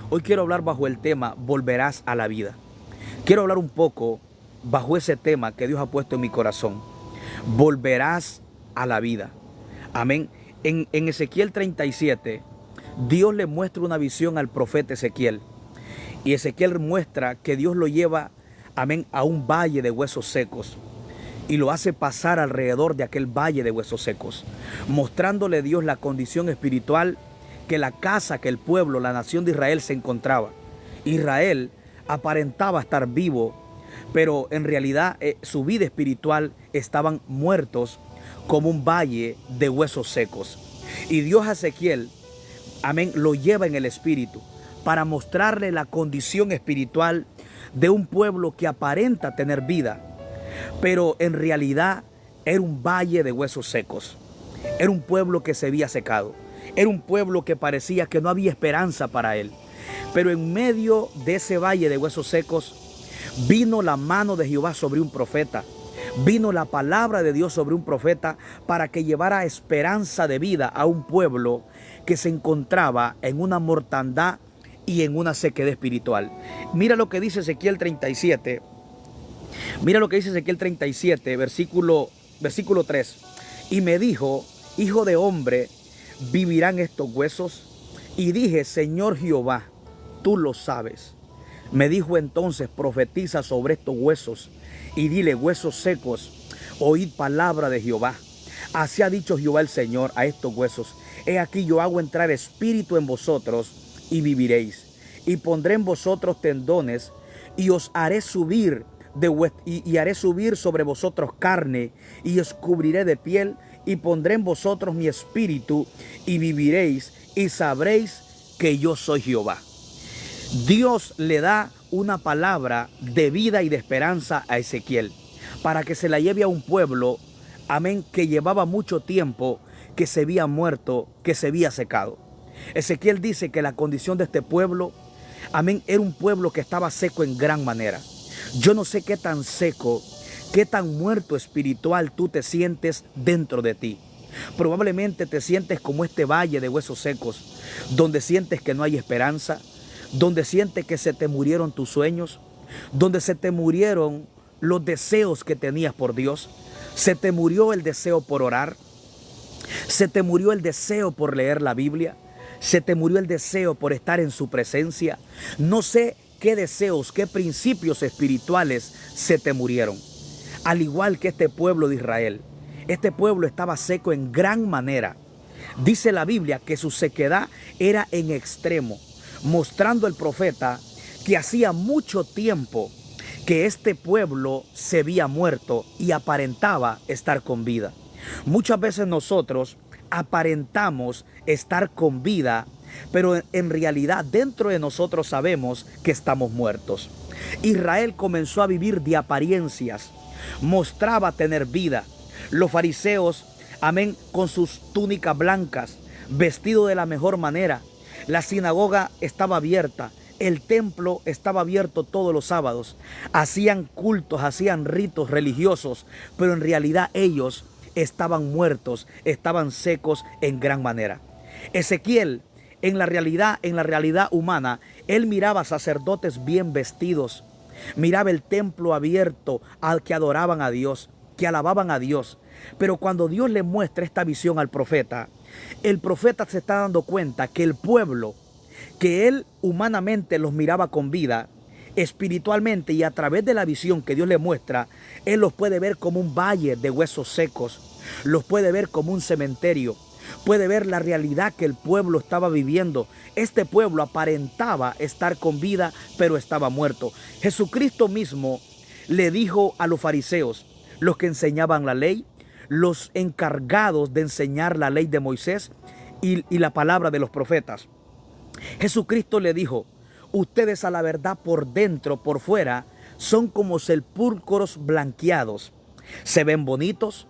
Hoy quiero hablar bajo el tema volverás a la vida. Quiero hablar un poco bajo ese tema que Dios ha puesto en mi corazón. Volverás a la vida. Amén. En Ezequiel 37, Dios le muestra una visión al profeta Ezequiel. Y Ezequiel muestra que Dios lo lleva, amén, a un valle de huesos secos. Y lo hace pasar alrededor de aquel valle de huesos secos, mostrándole a Dios la condición espiritual que la casa, que el pueblo, la nación de Israel se encontraba. Israel aparentaba estar vivo, pero en realidad su vida espiritual estaban muertos como un valle de huesos secos. Y Dios a Ezequiel, amén, lo lleva en el espíritu para mostrarle la condición espiritual de un pueblo que aparenta tener vida, pero en realidad era un valle de huesos secos. Era un pueblo que se había secado. Era un pueblo que parecía que no había esperanza para él. Pero en medio de ese valle de huesos secos vino la mano de Jehová sobre un profeta. Vino la palabra de Dios sobre un profeta para que llevara esperanza de vida a un pueblo que se encontraba en una mortandad y en una sequedad espiritual. Mira lo que dice Ezequiel 37. Mira lo que dice Ezequiel 37, versículo 3. Y me dijo, hijo de hombre, ¿vivirán estos huesos? Y dije, Señor Jehová, tú lo sabes. Me dijo entonces, profetiza sobre estos huesos y dile, huesos secos, oíd palabra de Jehová. Así ha dicho Jehová el Señor a estos huesos. He aquí yo hago entrar espíritu en vosotros y viviréis. Y pondré en vosotros tendones y os haré subir y haré subir sobre vosotros carne y os cubriré de piel y pondré en vosotros mi espíritu y viviréis y sabréis que yo soy Jehová. Dios le da una palabra de vida y de esperanza a Ezequiel para que se la lleve a un pueblo, amén, que llevaba mucho tiempo, que se había muerto, que se había secado. Ezequiel dice que la condición de este pueblo, amén, era un pueblo que estaba seco en gran manera. Yo no sé qué tan seco, qué tan muerto espiritual tú te sientes dentro de ti. Probablemente te sientes como este valle de huesos secos, donde sientes que no hay esperanza, donde sientes que se te murieron tus sueños, donde se te murieron los deseos que tenías por Dios, se te murió el deseo por orar, se te murió el deseo por leer la Biblia, se te murió el deseo por estar en su presencia. No sé qué deseos, qué principios espirituales se te murieron. Al igual que este pueblo de Israel, este pueblo estaba seco en gran manera. Dice la Biblia que su sequedad era en extremo, mostrando el profeta que hacía mucho tiempo que este pueblo se había muerto y aparentaba estar con vida. Muchas veces nosotros aparentamos estar con vida, pero en realidad dentro de nosotros sabemos que estamos muertos. Israel comenzó a vivir de apariencias, mostraba tener vida. Los fariseos, amén, con sus túnicas blancas, vestidos de la mejor manera. La sinagoga estaba abierta, el templo estaba abierto todos los sábados. Hacían cultos, hacían ritos religiosos, pero en realidad ellos estaban muertos, estaban secos en gran manera. Ezequiel, en la realidad humana, él miraba sacerdotes bien vestidos, miraba el templo abierto al que adoraban a Dios, que alababan a Dios. Pero cuando Dios le muestra esta visión al profeta, el profeta se está dando cuenta que el pueblo, que él humanamente los miraba con vida, espiritualmente y a través de la visión que Dios le muestra, él los puede ver como un valle de huesos secos, los puede ver como un cementerio, puede ver la realidad que el pueblo estaba viviendo. Este pueblo aparentaba estar con vida, pero estaba muerto. Jesucristo mismo le dijo a los fariseos, los que enseñaban la ley, los encargados de enseñar la ley de Moisés y la palabra de los profetas. Jesucristo le dijo, ustedes a la verdad por dentro, por fuera, son como sepulcros blanqueados. Se ven bonitos,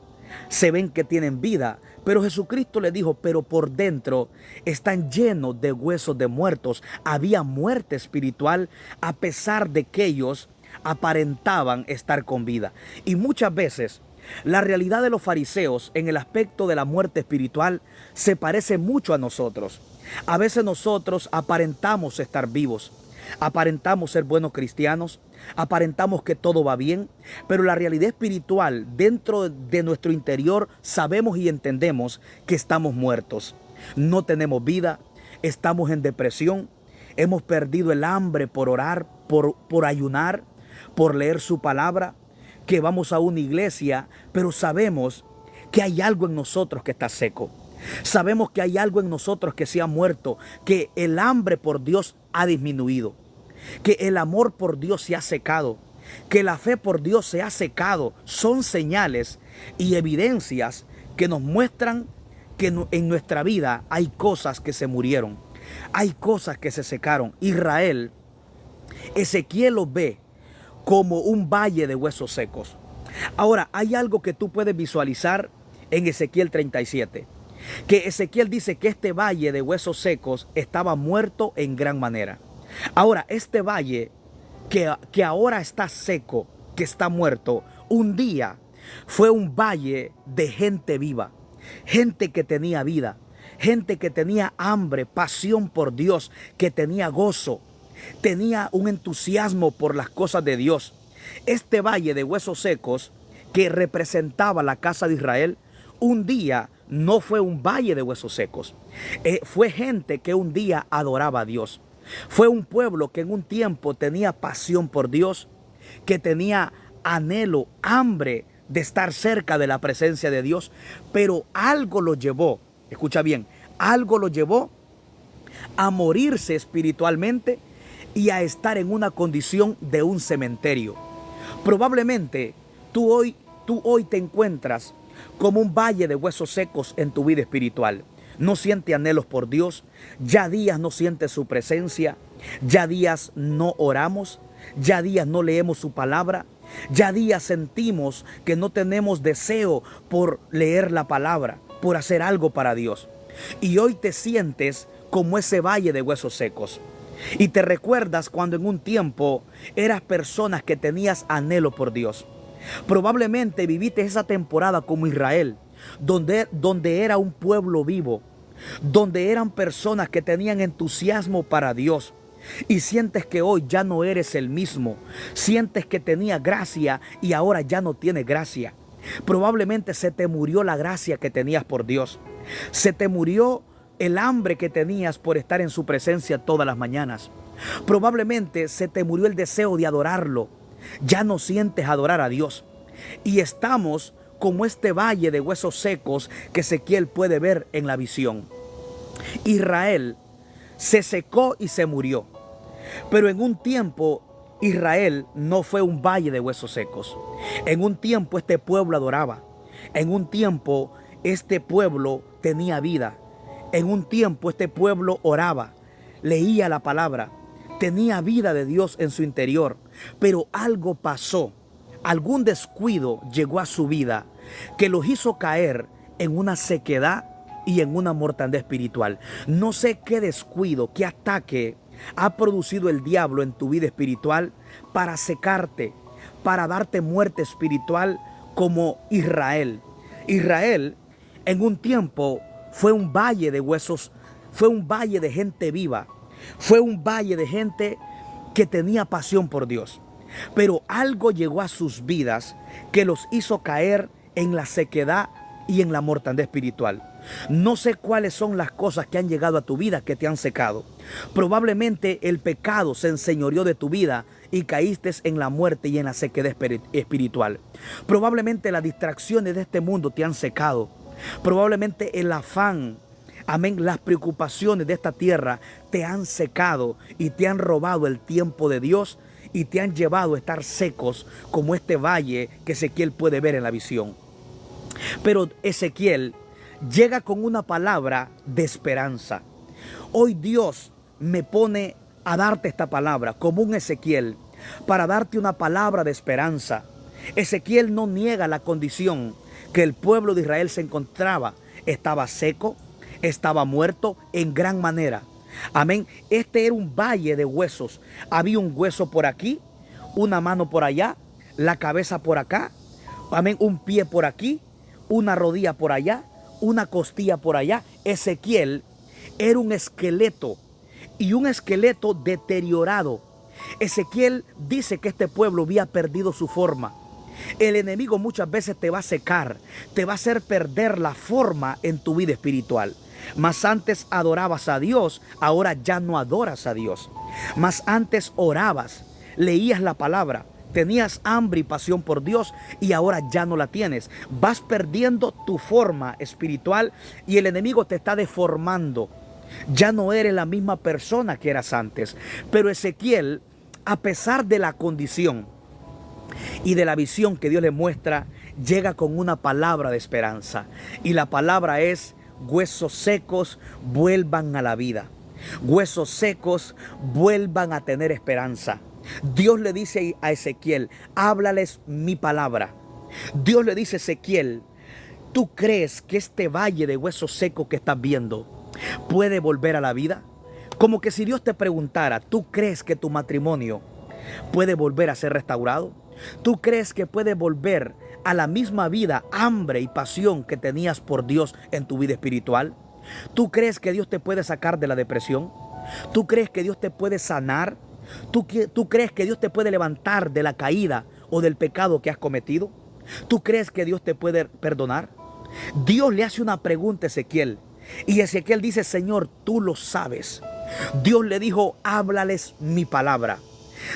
se ven que tienen vida, pero Jesucristo le dijo, pero por dentro están llenos de huesos de muertos. Había muerte espiritual a pesar de que ellos aparentaban estar con vida. Y muchas veces La realidad de los fariseos en el aspecto de la muerte espiritual se parece mucho a nosotros. A veces nosotros aparentamos estar vivos, aparentamos ser buenos cristianos, aparentamos que todo va bien, pero la realidad espiritual dentro de nuestro interior sabemos y entendemos que estamos muertos. No tenemos vida, estamos en depresión, hemos perdido el hambre por orar, por ayunar, por leer su palabra, que vamos a una iglesia, pero sabemos que hay algo en nosotros que está seco. Sabemos que hay algo en nosotros que se ha muerto, que el hambre por Dios ha disminuido, que el amor por Dios se ha secado, que la fe por Dios se ha secado. Son señales y evidencias que nos muestran que en nuestra vida hay cosas que se murieron, hay cosas que se secaron. Israel, Ezequiel lo ve como un valle de huesos secos. Ahora, hay algo que tú puedes visualizar en Ezequiel 37, que Ezequiel dice que este valle de huesos secos estaba muerto en gran manera. Ahora, este valle que ahora está seco, que está muerto, un día fue un valle de gente viva, gente que tenía vida, gente que tenía hambre, pasión por Dios, que tenía gozo, tenía un entusiasmo por las cosas de Dios. Este valle de huesos secos que representaba la casa de Israel, un día no fue un valle de huesos secos. Fue gente que un día adoraba a Dios. Fue un pueblo que en un tiempo tenía pasión por Dios, que tenía anhelo, hambre de estar cerca de la presencia de Dios, pero algo lo llevó, escucha bien, algo lo llevó a morirse espiritualmente y a estar en una condición de un cementerio. Probablemente tú hoy te encuentras como un valle de huesos secos en tu vida espiritual. No sientes anhelos por Dios, ya días no sientes su presencia, ya días no oramos, ya días no leemos su palabra, ya días sentimos que no tenemos deseo por leer la palabra, por hacer algo para Dios. Y hoy te sientes como ese valle de huesos secos. Y te recuerdas cuando en un tiempo eras personas que tenías anhelo por Dios. Probablemente viviste esa temporada como Israel, donde era un pueblo vivo, donde eran personas que tenían entusiasmo para Dios. Y sientes que hoy ya no eres el mismo. Sientes que tenía gracia y ahora ya no tienes gracia. Probablemente se te murió la gracia que tenías por Dios. Se te murió el hambre que tenías por estar en su presencia todas las mañanas. Probablemente se te murió el deseo de adorarlo. Ya no sientes adorar a Dios. Y estamos como este valle de huesos secos que Ezequiel puede ver en la visión. Israel se secó y se murió. Pero en un tiempo Israel no fue un valle de huesos secos. En un tiempo este pueblo adoraba. En un tiempo este pueblo tenía vida. En un tiempo este pueblo oraba, leía la palabra, tenía vida de Dios en su interior. Pero algo pasó, algún descuido llegó a su vida que los hizo caer en una sequedad y en una mortandad espiritual. No sé qué descuido, qué ataque ha producido el diablo en tu vida espiritual para secarte, para darte muerte espiritual como Israel. Israel en un tiempo fue un valle de huesos, fue un valle de gente viva, fue un valle de gente que tenía pasión por Dios. Pero algo llegó a sus vidas que los hizo caer en la sequedad y en la mortandad espiritual. No sé cuáles son las cosas que han llegado a tu vida que te han secado. Probablemente el pecado se enseñoreó de tu vida y caíste en la muerte y en la sequedad espiritual. Probablemente las distracciones de este mundo te han secado. Probablemente el afán, amén, las preocupaciones de esta tierra te han secado y te han robado el tiempo de Dios y te han llevado a estar secos como este valle que Ezequiel puede ver en la visión. Pero Ezequiel llega con una palabra de esperanza. Hoy Dios me pone a darte esta palabra como un Ezequiel para darte una palabra de esperanza. Ezequiel no niega la condición que el pueblo de Israel se encontraba. Estaba seco, estaba muerto en gran manera. Amén. Este era un valle de huesos. Había un hueso por aquí, una mano por allá, la cabeza por acá, Amén, un pie por aquí, una rodilla por allá, una costilla por allá. Ezequiel era un esqueleto, y un esqueleto deteriorado. Ezequiel dice que este pueblo había perdido su forma. El enemigo muchas veces te va a secar, te va a hacer perder la forma en tu vida espiritual. Mas antes adorabas a Dios, ahora ya no adoras a Dios. Mas antes orabas, leías la palabra, tenías hambre y pasión por Dios, y ahora ya no la tienes. Vas perdiendo tu forma espiritual y el enemigo te está deformando. Ya no eres la misma persona que eras antes. Pero Ezequiel, a pesar de la condición y de la visión que Dios le muestra, llega con una palabra de esperanza. Y la palabra es: huesos secos vuelvan a la vida. Huesos secos vuelvan a tener esperanza. Dios le dice a Ezequiel: háblales mi palabra. Dios le dice a Ezequiel: ¿tú crees que este valle de huesos secos que estás viendo puede volver a la vida? Como que si Dios te preguntara: ¿tú crees que tu matrimonio puede volver a ser restaurado? ¿Tú crees que puede volver a la misma vida, hambre y pasión que tenías por Dios en tu vida espiritual? ¿Tú crees que Dios te puede sacar de la depresión? ¿Tú crees que Dios te puede sanar? ¿Tú crees que Dios te puede levantar de la caída o del pecado que has cometido? ¿Tú crees que Dios te puede perdonar? Dios le hace una pregunta a Ezequiel, y Ezequiel dice: Señor, tú lo sabes. Dios le dijo: háblales mi palabra.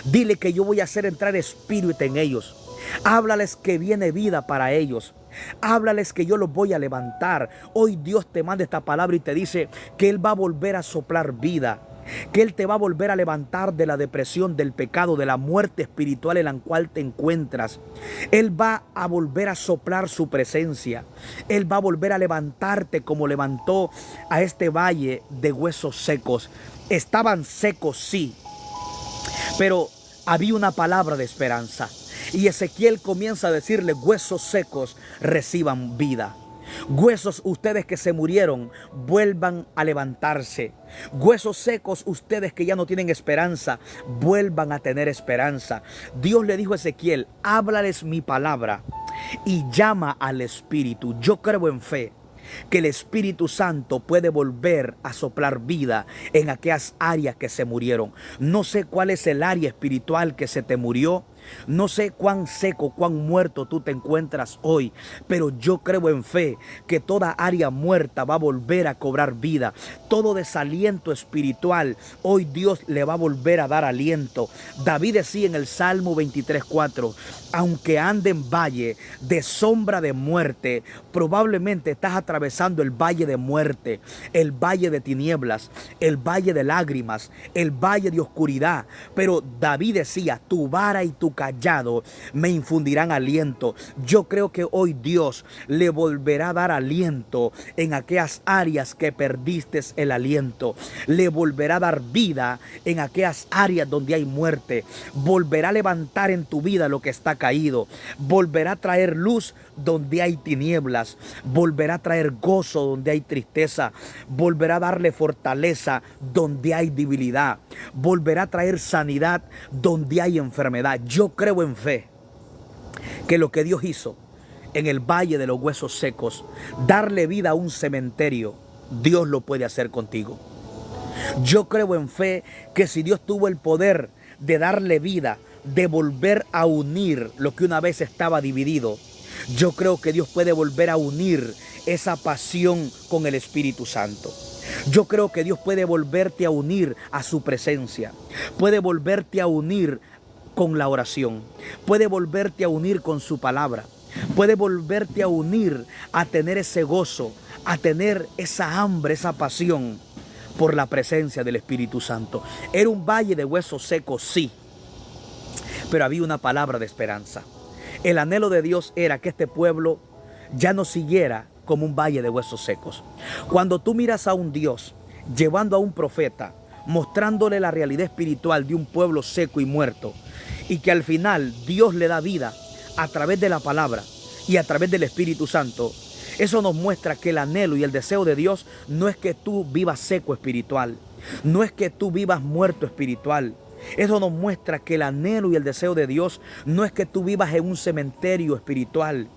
Dile que yo voy a hacer entrar espíritu en ellos. Háblales que viene vida para ellos. Háblales que yo los voy a levantar. Hoy Dios te manda esta palabra y te dice que Él va a volver a soplar vida, que Él te va a volver a levantar de la depresión, del pecado, de la muerte espiritual en la cual te encuentras. Él va a volver a soplar su presencia. Él va a volver a levantarte como levantó a este valle de huesos secos. Estaban secos, sí, pero había una palabra de esperanza. Y Ezequiel comienza a decirle: huesos secos reciban vida. Huesos, ustedes que se murieron, vuelvan a levantarse. Huesos secos, ustedes que ya no tienen esperanza, vuelvan a tener esperanza. Dios le dijo a Ezequiel: háblales mi palabra y llama al Espíritu. Yo creo en fe que el Espíritu Santo puede volver a soplar vida en aquellas áreas que se murieron. No sé cuál es el área espiritual que se te murió. No sé cuán seco, cuán muerto tú te encuentras hoy, pero yo creo en fe que toda área muerta va a volver a cobrar vida. Todo desaliento espiritual, hoy Dios le va a volver a dar aliento. David decía en el Salmo 23:4: aunque ande en valle de sombra de muerte, probablemente estás atravesando el valle de muerte, el valle de tinieblas, el valle de lágrimas, el valle de oscuridad. Pero David decía: tu vara y tu callado me infundirán aliento. Yo creo que hoy Dios le volverá a dar aliento en aquellas áreas que perdiste el aliento. Le volverá a dar vida en aquellas áreas donde hay muerte. Volverá a levantar en tu vida lo que está caído. Volverá a traer luz donde hay tinieblas. Volverá a traer gozo donde hay tristeza. Volverá a darle fortaleza donde hay debilidad. Volverá a traer sanidad donde hay enfermedad. Yo creo en fe que lo que Dios hizo en el valle de los huesos secos, darle vida a un cementerio, Dios lo puede hacer contigo. Yo creo en fe que si Dios tuvo el poder de darle vida, de volver a unir lo que una vez estaba dividido, yo creo que Dios puede volver a unir esa pasión con el Espíritu Santo. Yo creo que Dios puede volverte a unir a su presencia. Puede volverte a unir con la oración. Puede volverte a unir con su palabra. Puede volverte a unir a tener ese gozo, a tener esa hambre, esa pasión por la presencia del Espíritu Santo. Era un valle de huesos secos, sí, pero había una palabra de esperanza. El anhelo de Dios era que este pueblo ya no siguiera como un valle de huesos secos. Cuando tú miras a un Dios llevando a un profeta, mostrándole la realidad espiritual de un pueblo seco y muerto, y que al final Dios le da vida a través de la palabra y a través del Espíritu Santo, eso nos muestra que el anhelo y el deseo de Dios no es que tú vivas seco espiritual, no es que tú vivas muerto espiritual. Eso nos muestra que el anhelo y el deseo de Dios no es que tú vivas en un cementerio espiritual,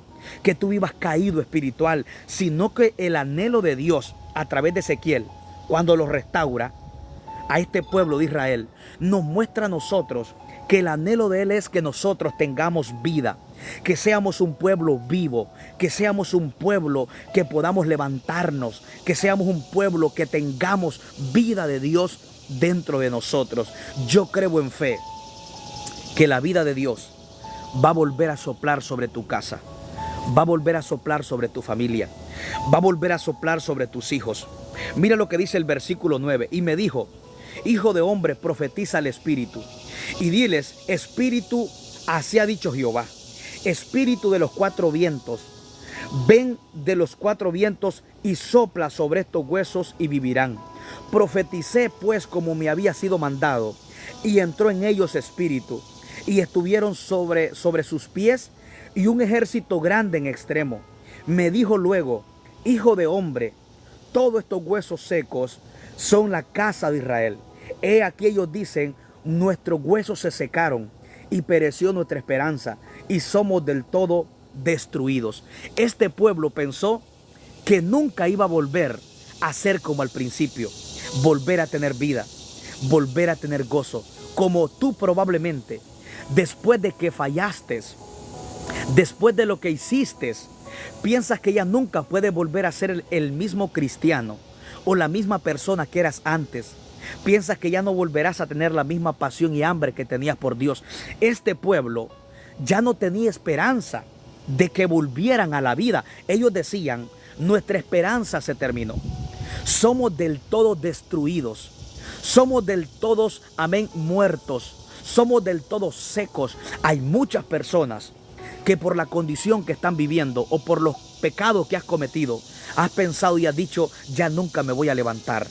que tú vivas caído espiritual, sino que el anhelo de Dios a través de Ezequiel, cuando lo restaura a este pueblo de Israel, nos muestra a nosotros que el anhelo de Él es que nosotros tengamos vida, que seamos un pueblo vivo, que seamos un pueblo que podamos levantarnos, que seamos un pueblo que tengamos vida de Dios dentro de nosotros. Yo creo en fe que la vida de Dios va a volver a soplar sobre tu casa, va a volver a soplar sobre tu familia, va a volver a soplar sobre tus hijos. Mira lo que dice el versículo 9. Y me dijo: hijo de hombre, profetiza al Espíritu y diles: Espíritu, así ha dicho Jehová, Espíritu de los cuatro vientos, ven de los cuatro vientos y sopla sobre estos huesos y vivirán. Profeticé pues como me había sido mandado, y entró en ellos espíritu, y estuvieron sobre sus pies, y un ejército grande en extremo. Me dijo luego: hijo de hombre, todos estos huesos secos son la casa de Israel. He aquí ellos dicen: nuestros huesos se secaron y pereció nuestra esperanza y somos del todo destruidos. Este pueblo pensó que nunca iba a volver a ser como al principio, volver a tener vida, volver a tener gozo, como tú probablemente, después de que fallaste, después de lo que hiciste, piensas que ya nunca puedes volver a ser el mismo cristiano o la misma persona que eras antes. Piensas que ya no volverás a tener la misma pasión y hambre que tenías por Dios. Este pueblo ya no tenía esperanza de que volvieran a la vida. Ellos decían: nuestra esperanza se terminó. Somos del todo destruidos. Somos del todo, amén, muertos. Somos del todo secos. Hay muchas personas que por la condición que están viviendo o por los pecados que has cometido, has pensado y has dicho: ya nunca me voy a levantar.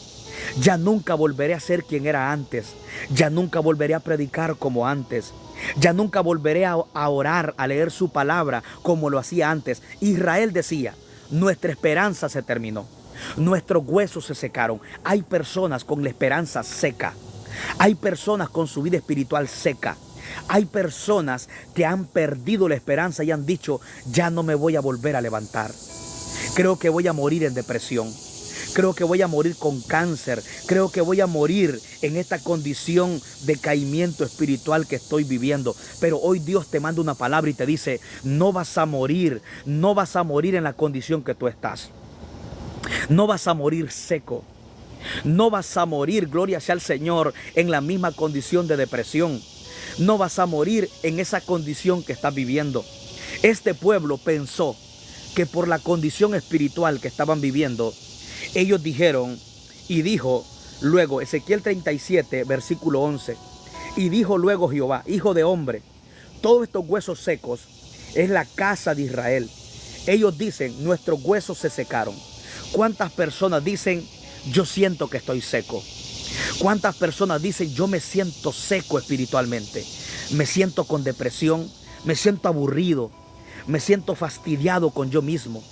Ya nunca volveré a ser quien era antes. Ya nunca volveré a predicar como antes. Ya nunca volveré a orar, a leer su palabra como lo hacía antes. Israel decía: nuestra esperanza se terminó. Nuestros huesos se secaron. Hay personas con la esperanza seca. Hay personas con su vida espiritual seca. Hay personas que han perdido la esperanza y han dicho: ya no me voy a volver a levantar. Creo que voy a morir en depresión. Creo que voy a morir con cáncer. Creo que voy a morir en esta condición de caimiento espiritual que estoy viviendo. Pero hoy Dios te manda una palabra y te dice: no vas a morir. No vas a morir en la condición que tú estás. No vas a morir seco. No vas a morir, gloria sea al Señor, en la misma condición de depresión. No vas a morir en esa condición que estás viviendo. Este pueblo pensó que por la condición espiritual que estaban viviendo, ellos dijeron, y dijo luego, Ezequiel 37, versículo 11, y dijo luego Jehová: hijo de hombre, todos estos huesos secos es la casa de Israel. Ellos dicen: nuestros huesos se secaron. ¿Cuántas personas dicen: yo siento que estoy seco? ¿Cuántas personas dicen: yo me siento seco espiritualmente? Me siento con depresión, me siento aburrido, me siento fastidiado con yo mismo.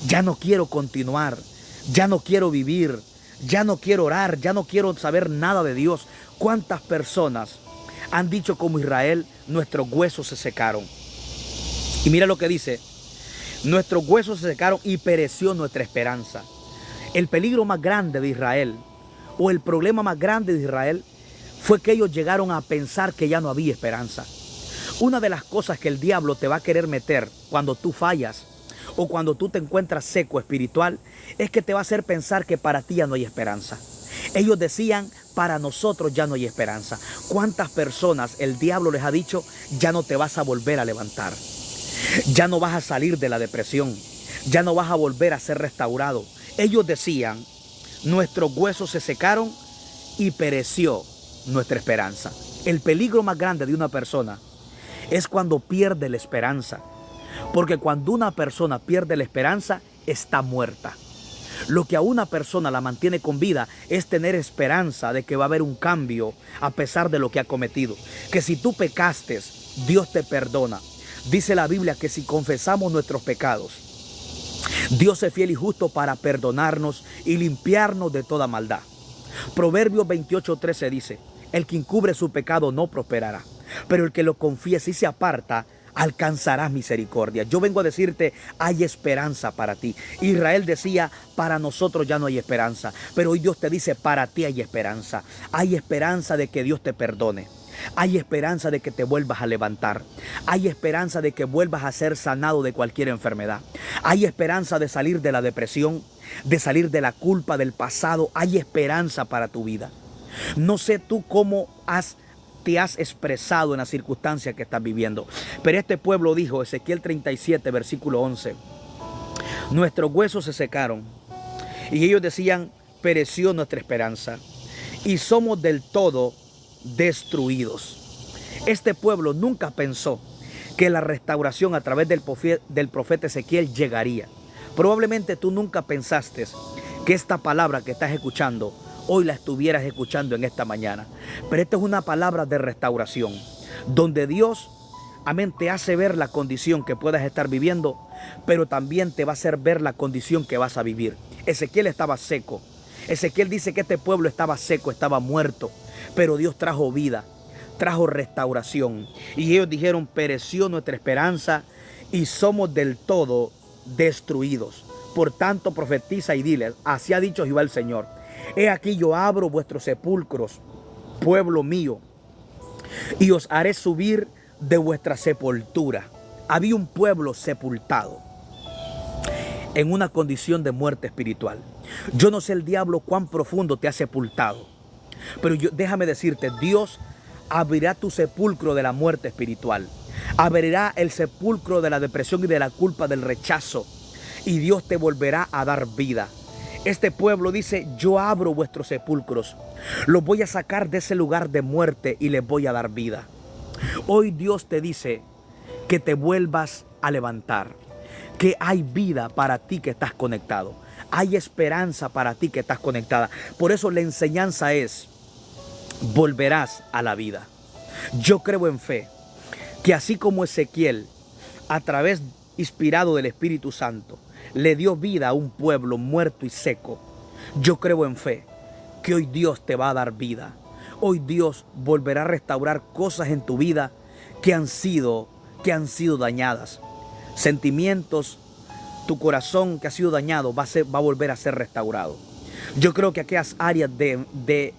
Ya no quiero continuar. Ya no quiero vivir, ya no quiero orar, ya no quiero saber nada de Dios. ¿Cuántas personas han dicho como Israel: nuestros huesos se secaron? Y mira lo que dice: nuestros huesos se secaron y pereció nuestra esperanza. El peligro más grande de Israel, o el problema más grande de Israel, fue que ellos llegaron a pensar que ya no había esperanza. Una de las cosas que el diablo te va a querer meter cuando tú fallas, o cuando tú te encuentras seco espiritual, es que te va a hacer pensar que para ti ya no hay esperanza. Ellos decían: para nosotros ya no hay esperanza. ¿Cuántas personas el diablo les ha dicho: ya no te vas a volver a levantar? Ya no vas a salir de la depresión. Ya no vas a volver a ser restaurado. Ellos decían: nuestros huesos se secaron y pereció nuestra esperanza. El peligro más grande de una persona es cuando pierde la esperanza. Porque cuando una persona pierde la esperanza, está muerta. Lo que a una persona la mantiene con vida es tener esperanza de que va a haber un cambio a pesar de lo que ha cometido. Que si tú pecaste, Dios te perdona. Dice la Biblia que si confesamos nuestros pecados, Dios es fiel y justo para perdonarnos y limpiarnos de toda maldad. Proverbios 28:13 dice: El que encubre su pecado no prosperará, pero el que lo confiese y se aparta, alcanzarás misericordia. Yo vengo a decirte, hay esperanza para ti. Israel decía, para nosotros ya no hay esperanza, pero hoy Dios te dice, para ti hay esperanza. Hay esperanza de que Dios te perdone. Hay esperanza de que te vuelvas a levantar. Hay esperanza de que vuelvas a ser sanado de cualquier enfermedad. Hay esperanza de salir de la depresión, de salir de la culpa del pasado. Hay esperanza para tu vida. No sé tú cómo te has expresado en la circunstancia que estás viviendo, pero este pueblo dijo, Ezequiel 37, versículo 11, nuestros huesos se secaron y ellos decían, pereció nuestra esperanza y somos del todo destruidos. Este pueblo nunca pensó que la restauración a través del profeta Ezequiel llegaría. Probablemente tú nunca pensaste que esta palabra que estás escuchando hoy la estuvieras escuchando en esta mañana. Pero esta es una palabra de restauración, donde Dios, amén, te hace ver la condición que puedas estar viviendo, pero también te va a hacer ver la condición que vas a vivir. Ezequiel estaba seco. Ezequiel dice que este pueblo estaba seco, estaba muerto, pero Dios trajo vida, trajo restauración. Y ellos dijeron, pereció nuestra esperanza y somos del todo destruidos. Por tanto, profetiza y diles, así ha dicho Jehová el Señor. He aquí yo abro vuestros sepulcros, pueblo mío, y os haré subir de vuestra sepultura. Había un pueblo sepultado en una condición de muerte espiritual. Yo no sé el diablo cuán profundo te ha sepultado, pero déjame decirte, Dios abrirá tu sepulcro de la muerte espiritual. Abrirá el sepulcro de la depresión y de la culpa, del rechazo, y Dios te volverá a dar vida. Este pueblo dice, yo abro vuestros sepulcros, los voy a sacar de ese lugar de muerte y les voy a dar vida. Hoy Dios te dice que te vuelvas a levantar, que hay vida para ti que estás conectado, hay esperanza para ti que estás conectada. Por eso la enseñanza es, volverás a la vida. Yo creo en fe que así como Ezequiel, a través inspirado del Espíritu Santo, le dio vida a un pueblo muerto y seco, yo creo en fe que hoy Dios te va a dar vida. Hoy Dios volverá a restaurar cosas en tu vida que han sido dañadas. Sentimientos, tu corazón que ha sido dañado va a volver a ser restaurado. Yo creo que aquellas áreas de